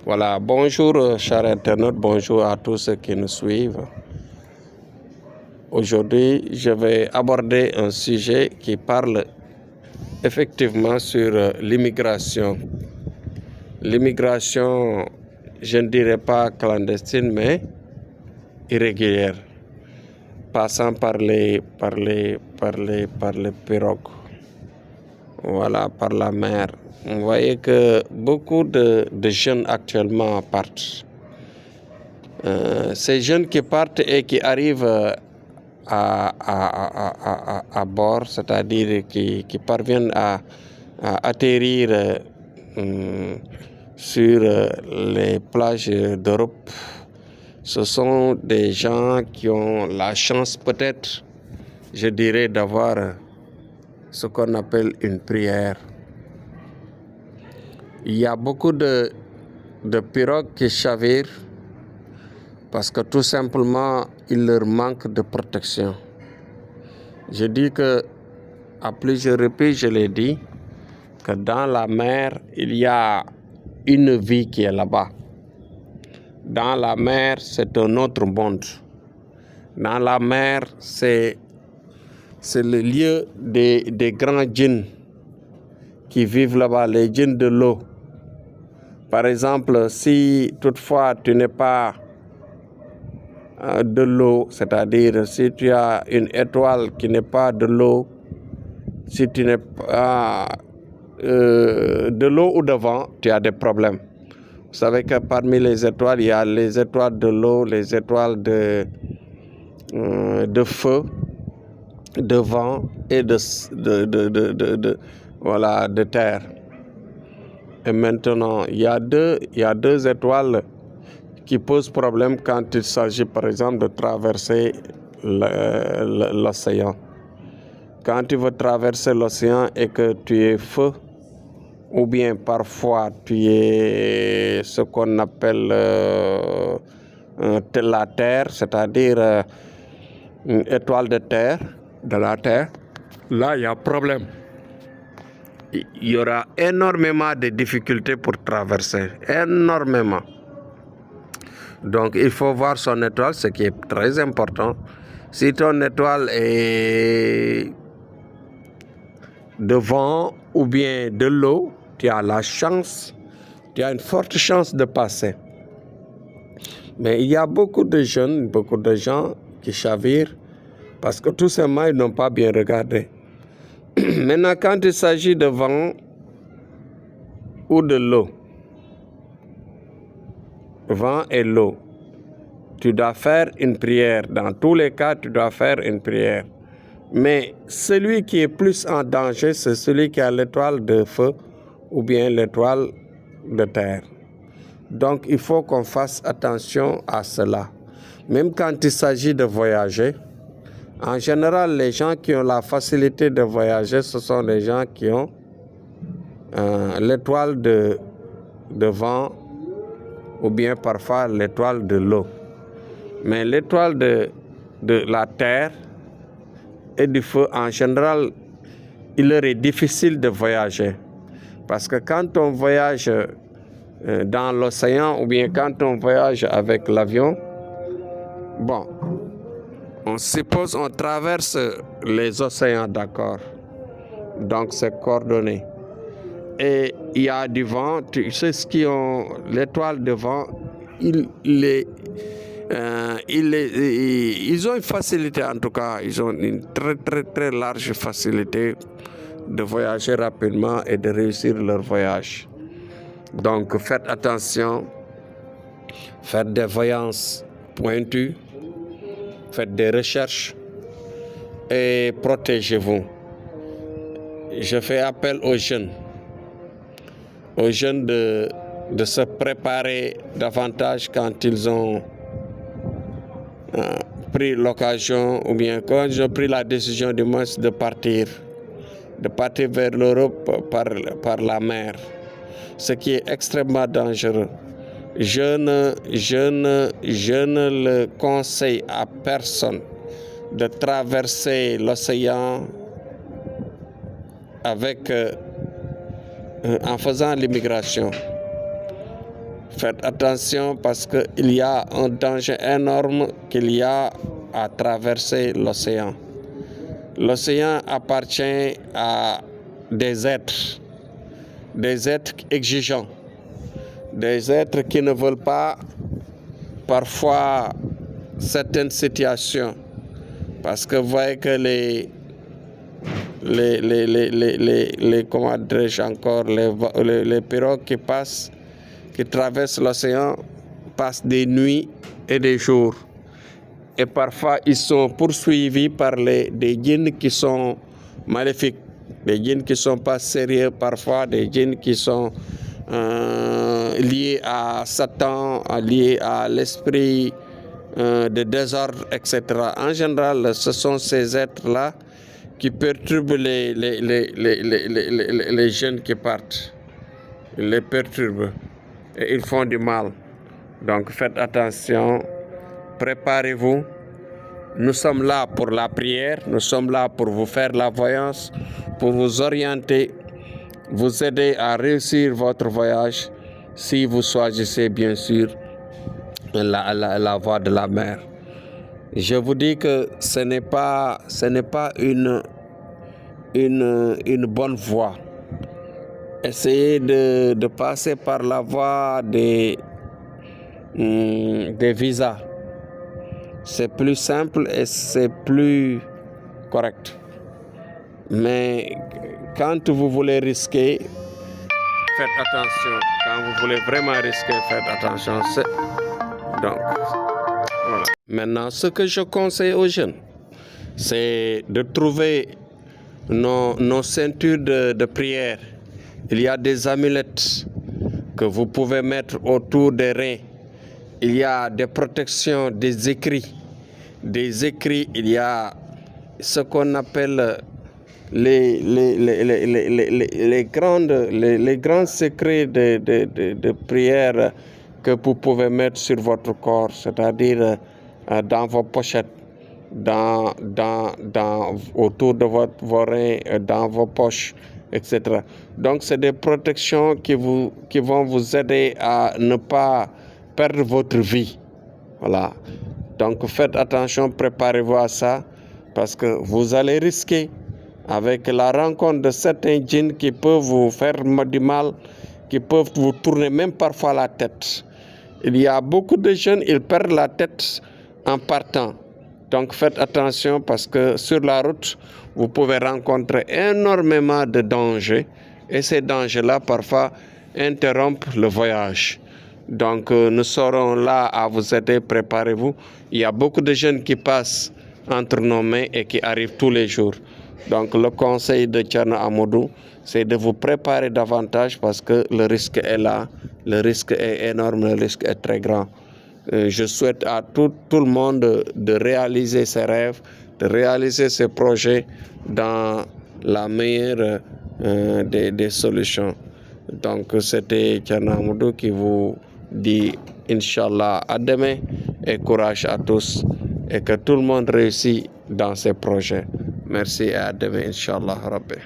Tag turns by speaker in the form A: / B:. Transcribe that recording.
A: Voilà, bonjour chers internautes, bonjour à tous ceux qui nous suivent. Aujourd'hui, je vais aborder un sujet qui parle effectivement sur l'immigration. L'immigration, je ne dirais pas clandestine, mais irrégulière, passant par les pirogues, voilà, par la mer. Vous voyez que beaucoup de jeunes actuellement partent. Ces jeunes qui partent et qui arrivent à bord, c'est-à-dire qui parviennent à atterrir sur les plages d'Europe, ce sont des gens qui ont la chance peut-être, je dirais, d'avoir ce qu'on appelle une prière. Il y a beaucoup de pirogues qui chavirent parce que tout simplement, il leur manque de protection. Je dis que, à plusieurs reprises, je l'ai dit, que dans la mer, il y a une vie qui est là-bas. Dans la mer, c'est un autre monde. Dans la mer, c'est le lieu des grands djinns qui vivent là-bas, les djinns de l'eau. Par exemple, si toutefois tu n'es pas de l'eau, c'est-à-dire si tu as une étoile qui n'est pas de l'eau, si tu n'es pas de l'eau ou de vent, tu as des problèmes. Vous savez que parmi les étoiles, il y a les étoiles de l'eau, les étoiles de feu, de vent et de terre. Et maintenant, il y a deux étoiles qui posent problème quand il s'agit, par exemple, de traverser l'océan. Quand tu veux traverser l'océan et que tu es feu, ou bien parfois tu es ce qu'on appelle la terre, c'est-à-dire une étoile de terre, de la terre, là il y a problème. Il y aura énormément de difficultés pour traverser, énormément. Donc il faut voir son étoile, ce qui est très important. Si ton étoile est de vent ou bien de l'eau, tu as la chance, tu as une forte chance de passer. Mais il y a beaucoup de jeunes, beaucoup de gens qui chavirent parce que tout simplement ils n'ont pas bien regardé. Maintenant, quand il s'agit de vent ou de l'eau, vent et l'eau, tu dois faire une prière. Dans tous les cas, tu dois faire une prière. Mais celui qui est plus en danger, c'est celui qui a l'étoile de feu ou bien l'étoile de terre. Donc, il faut qu'on fasse attention à cela. Même quand il s'agit de voyager, en général, les gens qui ont la facilité de voyager, ce sont les gens qui ont l'étoile de vent ou bien parfois l'étoile de l'eau. Mais l'étoile de la terre et du feu, en général, il leur est difficile de voyager. Parce que quand on voyage dans l'océan ou bien quand on voyage avec l'avion, bon, on suppose on traverse les océans, d'accord. Donc c'est coordonné. Et il y a du vent, ceux qui ont l'étoile de vent, ils ont une facilité, en tout cas, ils ont une très large facilité de voyager rapidement et de réussir leur voyage. Donc faites attention, faites des voyances pointues, faites des recherches et protégez-vous. Je fais appel aux jeunes de se préparer davantage quand ils ont pris l'occasion ou bien quand ils ont pris la décision du moins de partir vers l'Europe par la mer, ce qui est extrêmement dangereux. Je ne le conseille à personne de traverser l'océan en faisant l'immigration. Faites attention parce qu'il y a un danger énorme qu'il y a à traverser l'océan. L'océan appartient à des êtres exigeants, des êtres qui ne veulent pas parfois certaines situations. Parce que vous voyez que comment dirais-je encore, les pirogues qui traversent l'océan, passent des nuits et des jours. Et parfois, ils sont poursuivis par des djinns qui sont maléfiques, des djinns qui ne sont pas sérieux, parfois des djinns qui sont liés à Satan, liés à l'esprit de désordre, etc. En général, ce sont ces êtres-là qui perturbent les jeunes qui partent. Ils les perturbent et ils font du mal. Donc faites attention, préparez-vous. Nous sommes là pour la prière, nous sommes là pour vous faire la voyance, pour vous orienter, vous aider à réussir votre voyage si vous choisissez bien sûr la voie de la mer. Je vous dis que ce n'est pas une bonne voie. Essayez de passer par la voie des visas. C'est plus simple et c'est plus correct. Mais quand vous voulez risquer, faites attention. Quand vous voulez vraiment risquer, faites attention. Donc, voilà. Maintenant, ce que je conseille aux jeunes, c'est de trouver nos ceintures de prière. Il y a des amulettes que vous pouvez mettre autour des reins. Il y a des protections, des écrits. Il y a ce qu'on appelle les grands secrets de prière que vous pouvez mettre sur votre corps, c'est-à-dire dans vos pochettes, autour de vos reins, dans vos poches, etc. Donc, c'est des protections qui vont vous aider à ne pas perdre votre vie. Voilà. Donc, faites attention, préparez-vous à ça, parce que vous allez risquer avec la rencontre de certains djinns qui peuvent vous faire du mal, qui peuvent vous tourner même parfois la tête. Il y a beaucoup de jeunes, ils perdent la tête en partant. Donc faites attention parce que sur la route, vous pouvez rencontrer énormément de dangers et ces dangers-là parfois interrompent le voyage. Donc nous serons là à vous aider, préparez-vous. Il y a beaucoup de jeunes qui passent entre nos mains et qui arrivent tous les jours. Donc le conseil de Thierno Amadou, c'est de vous préparer davantage parce que le risque est là, le risque est énorme, le risque est très grand. Je souhaite à tout le monde de réaliser ses rêves, de réaliser ses projets dans la meilleure des solutions. Donc c'était Thierno Amadou qui vous dit Inch'Allah à demain et courage à tous et que tout le monde réussit dans ses projets. Merci et à demain Inch'Allah Rabbi.